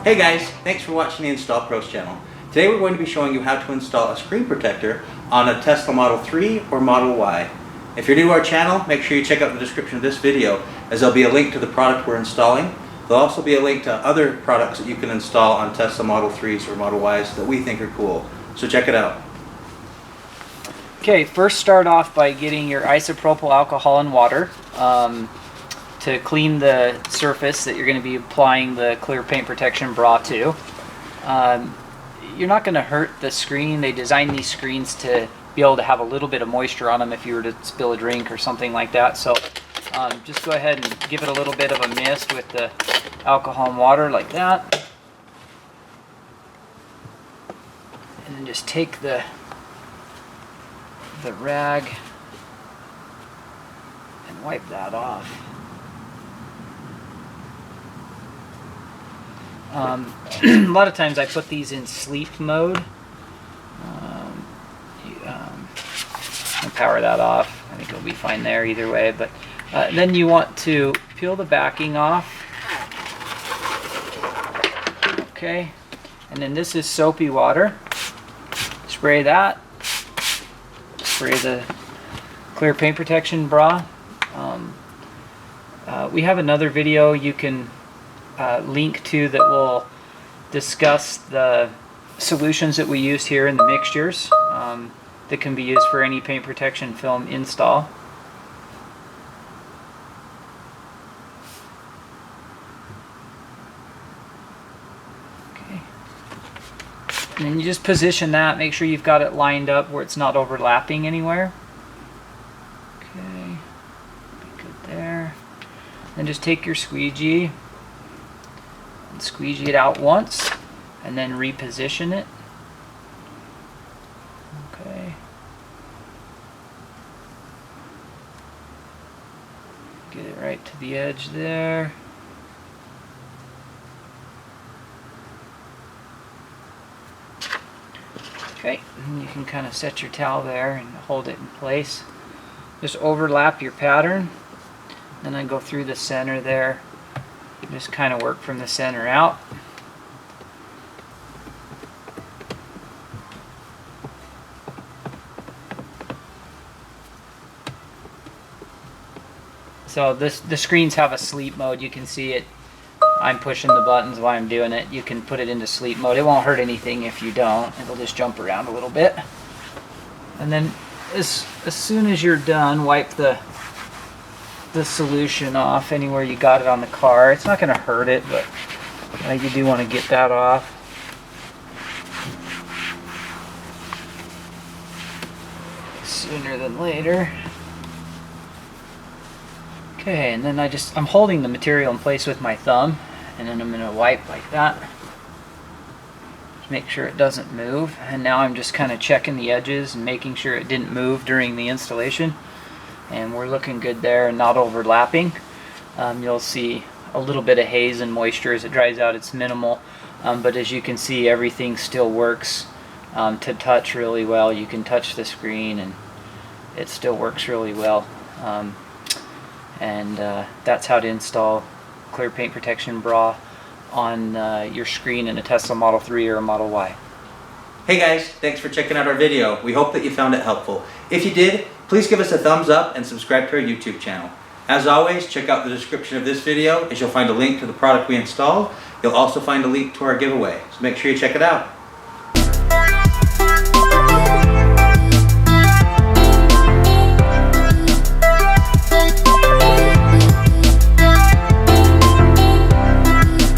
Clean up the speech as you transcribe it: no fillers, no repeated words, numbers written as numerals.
Hey guys, thanks for watching the Install Proz channel. Today we're going to be showing you how to install a screen protector on a Tesla Model 3 or Model Y. If you're new to our channel, make sure you check out the description of this video, as there'll be a link to the product we're installing. There'll also be a link to other products that you can install on Tesla Model 3s or Model Ys that we think are cool. So check it out. Okay, first start off by getting your isopropyl alcohol and water to clean the surface that you're going to be applying the clear paint protection bra to. You're not going to hurt the screen. They designed these screens to be able to have a little bit of moisture on them if you were to spill a drink or something like that. So just go ahead and give it a little bit of a mist with the alcohol and water like that. And then just take the rag and wipe that off. A lot of times I put these in sleep mode. I'll power that off. I think it'll be fine there either way. But then you want to peel the backing off. Okay, and then this is soapy water. Spray that. Spray the clear paint protection bra. We have another video you can link to that will discuss the solutions that we used here in the mixtures that can be used for any paint protection film install. Okay. And then you just position that, make sure you've got it lined up where it's not overlapping anywhere. Okay, be good there. Then just take your squeegee and squeegee it out once and then reposition it. Okay. Get it right to the edge there. Okay, and you can kind of set your towel there and hold it in place. Just overlap your pattern, and then go through the center there. Just kind of work from the center out. So the screens have a sleep mode. You can see it. I'm pushing the buttons while I'm doing it. You can put it into sleep mode. It won't hurt anything if you don't. It'll just jump around a little bit. And then as soon as you're done, wipe the solution off anywhere you got it on the car. It's not going to hurt it, but you do want to get that off. Sooner than later. Okay, and then I'm holding the material in place with my thumb, and then I'm going to wipe like that. Just make sure it doesn't move. And now I'm just kind of checking the edges and making sure it didn't move during the installation. And we're looking good there and not overlapping. You'll see a little bit of haze and moisture as it dries out. It's minimal, but as you can see, everything still works to touch really well. You can touch the screen and it still works really well. That's how to install clear paint protection bra on your screen in a Tesla Model 3 or a Model Y. Hey guys, thanks for checking out our video. We hope that you found it helpful. If you did, please give us a thumbs up and subscribe to our YouTube channel. As always, check out the description of this video as you'll find a link to the product we installed. You'll also find a link to our giveaway, so make sure you check it out.